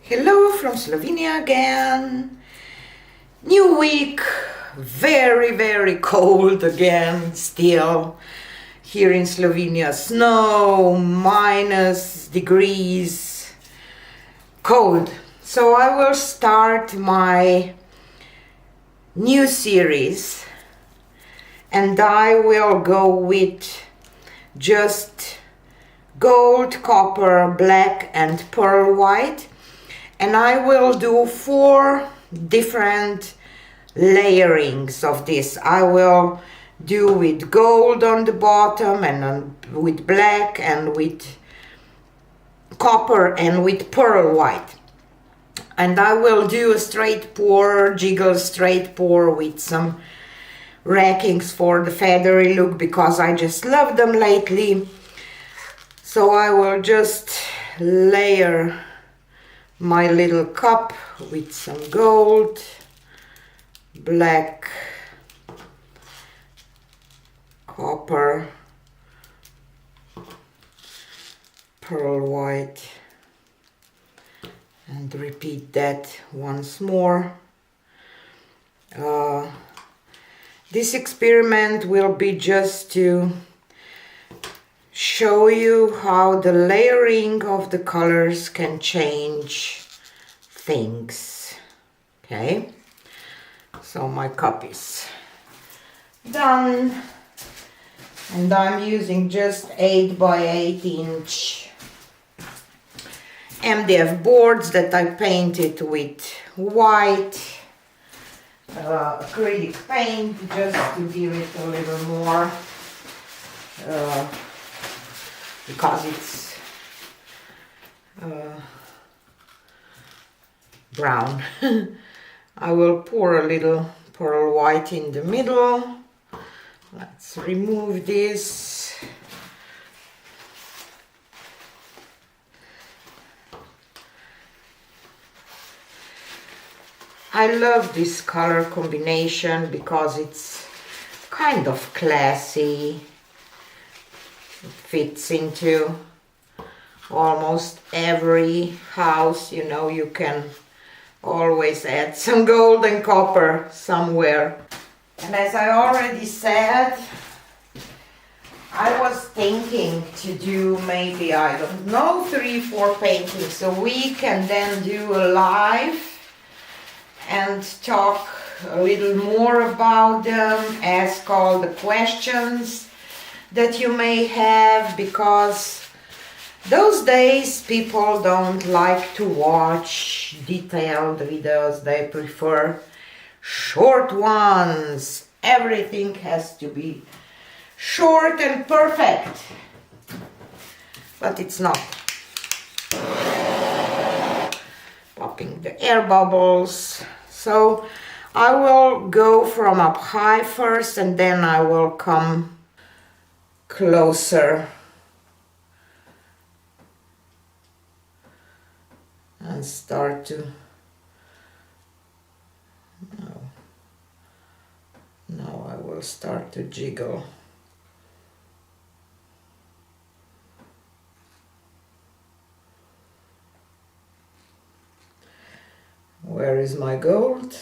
Hello from Slovenia again. New week, very cold again still. Here in Slovenia, snow, minus degrees, cold. So I will start my new series and I will go with just gold, copper, black and pearl white. And I will do 4 different layerings of this. I will do with gold on the bottom and with black and with copper and with pearl white. And I will do a straight pour, jiggle straight pour with some rackings for the feathery look because I just love them lately. So I will just layer my little cup with some gold, black, copper, pearl white, and repeat that once more. This experiment will be just to show you how the layering of the colors can change things. Okay, so my cup is done and I'm using just 8 by 8 inch MDF boards that I painted with white acrylic paint just to give it a little more because it's brown. I will pour a little pearl white in the middle. Let's remove this. I love this color combination because it's kind of classy. It fits into almost every house, you know, you can always add some gold and copper somewhere. And as I already said, I was thinking to do maybe, I don't know, 3-4 paintings a week and then do a live and talk a little more about them, ask all the questions that you may have, because those days people don't like to watch detailed videos, they prefer short ones. Everything has to be short and perfect, but it's not. Popping the air bubbles. So I will go from up high first and then I will come closer and start to now I will start to jiggle. Where is my gold?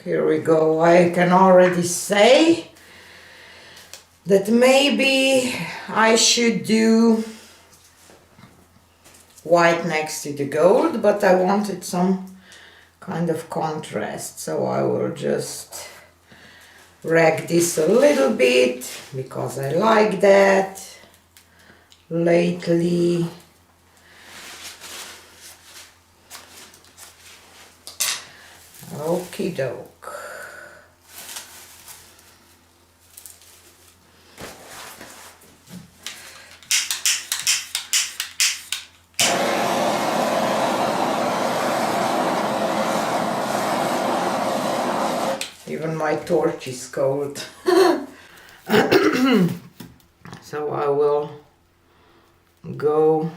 Here we go. I can already say that maybe I should do white next to the gold, but I wanted some kind of contrast, so I will just rag this a little bit because I like that lately. Okie doke. Even my torch is cold. So I will go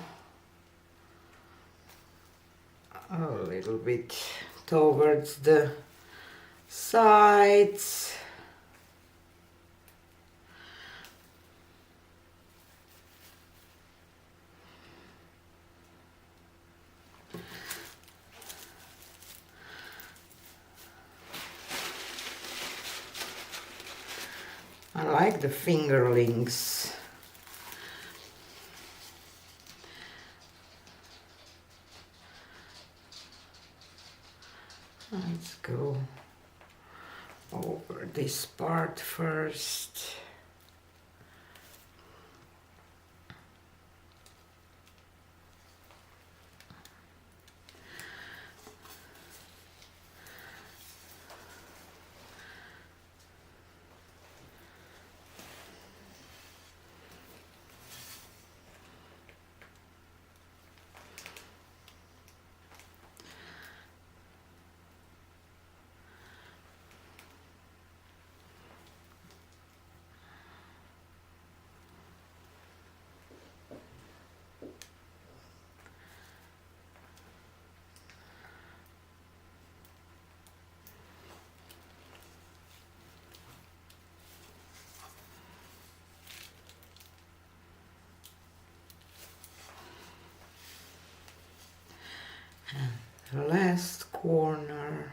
a little bit towards the sides. I like the fingerlings. Let's go over this part first. And the last corner.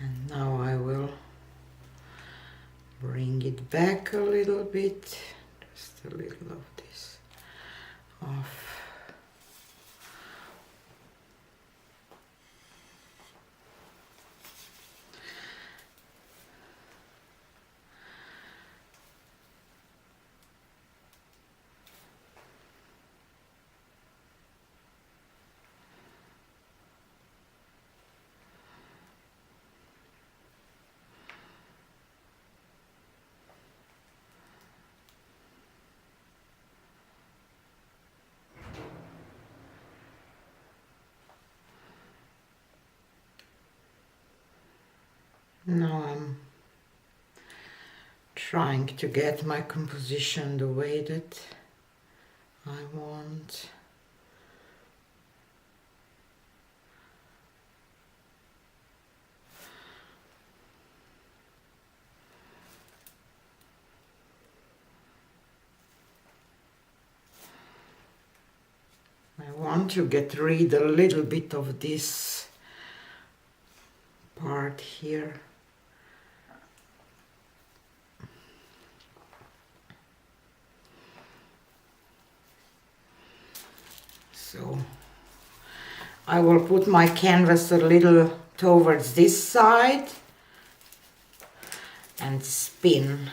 And now I will bring it back a little bit, just a little of this off. Now I'm trying to get my composition the way that I want. I want to get rid a little bit of this part here. So I will put my canvas a little towards this side and spin.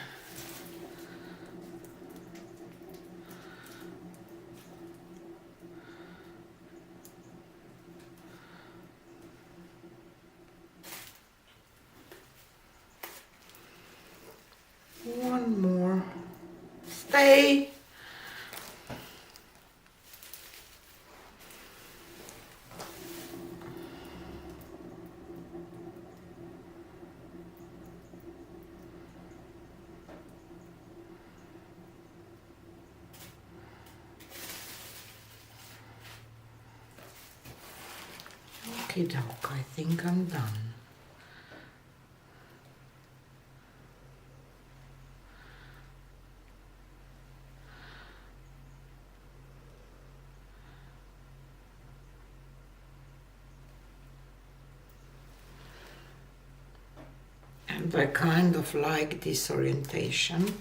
One more. Stay. Okay, doke, I think I'm done. And I kind of like this orientation.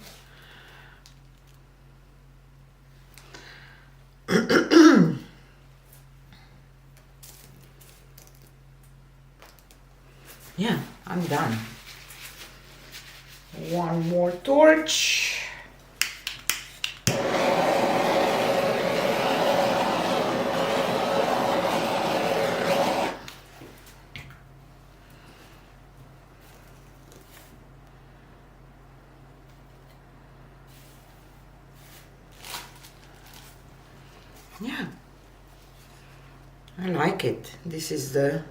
Yeah, I'm done. One more torch. yeah, I like it. This is the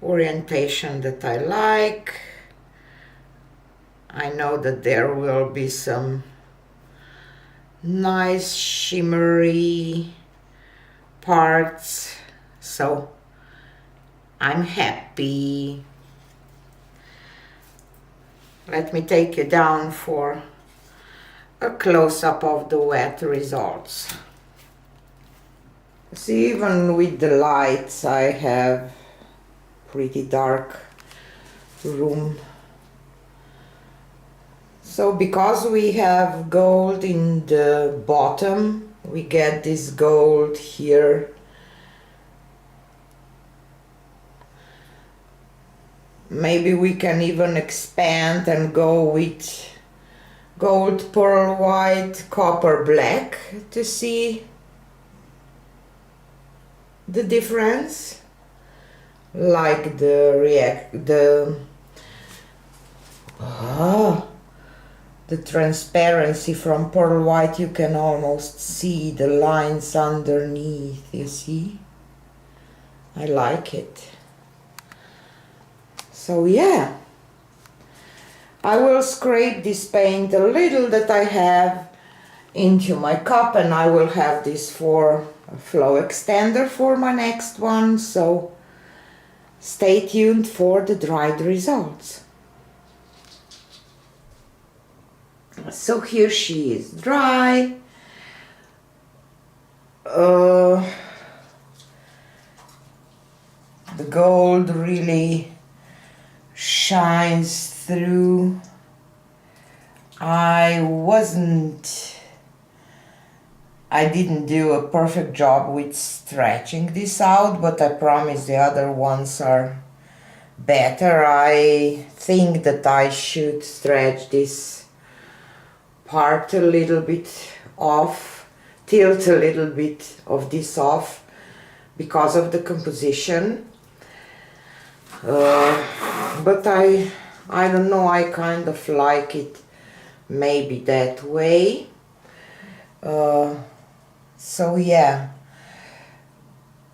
orientation that I like. I know that there will be some nice shimmery parts, so I'm happy. Let me take you down for a close-up of the wet results. See, even with the lights I have pretty dark room. So because we have gold in the bottom, we get this gold here. Maybe we can even expand and go with gold, pearl white, copper black to see the difference. Like the transparency from pearl white, you can almost see the lines underneath, you see? I like it. So yeah, I will scrape this paint a little that I have into my cup, and I will have this for a flow extender for my next one, so stay tuned for the dried results. So here she is dry. The gold really shines through. I didn't do a perfect job with stretching this out, but I promise the other ones are better. I think that I should stretch this part a little bit off, tilt a little bit of this off because of the composition. But I don't know, I kind of like it maybe that way. So yeah,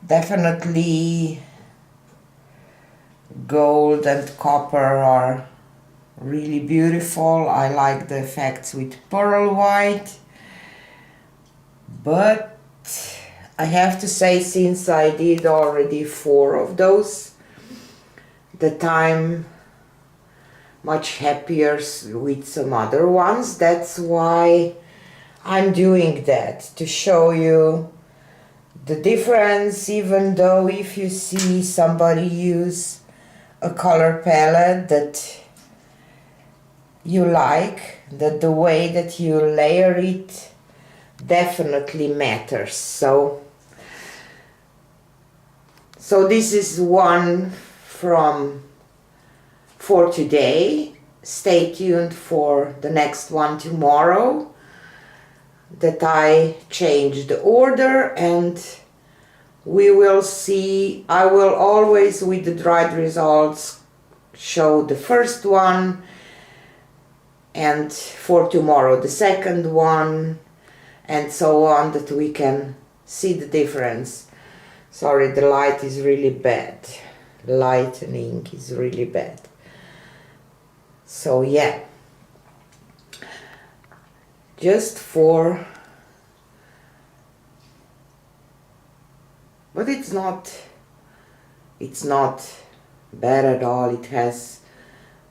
definitely gold and copper are really beautiful. I like the effects with pearl white, but I have to say, since I did already 4 of those, that I'm much happier with some other ones. That's why I'm doing that, to show you the difference, even though if you see somebody use a color palette that you like, that the way that you layer it definitely matters. So this is one for today. Stay tuned for the next one tomorrow, that I changed the order, and we will see. I will always, with the dried results, show the first one, and for tomorrow the second one, and so on, that we can see the difference. Sorry, the light is really bad. Lightning is really bad. So yeah, just for, but it's not bad at all. It has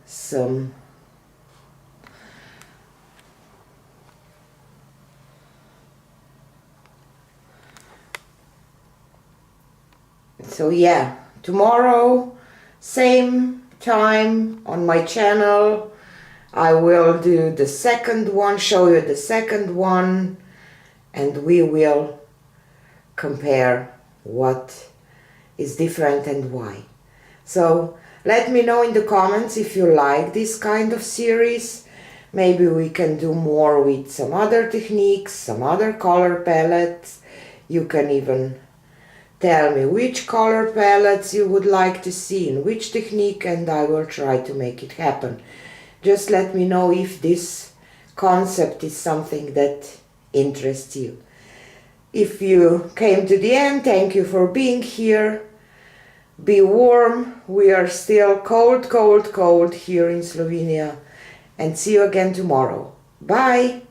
some so yeah, tomorrow same time on my channel I will do the second one, show you the second one, and we will compare what is different and why. So let me know in the comments if you like this kind of series. Maybe we can do more with some other techniques, some other color palettes. You can even tell me which color palettes you would like to see in which technique, and I will try to make it happen. Just let me know if this concept is something that interests you. If you came to the end, thank you for being here. Be warm. We are still cold, cold, cold here in Slovenia. And see you again tomorrow. Bye.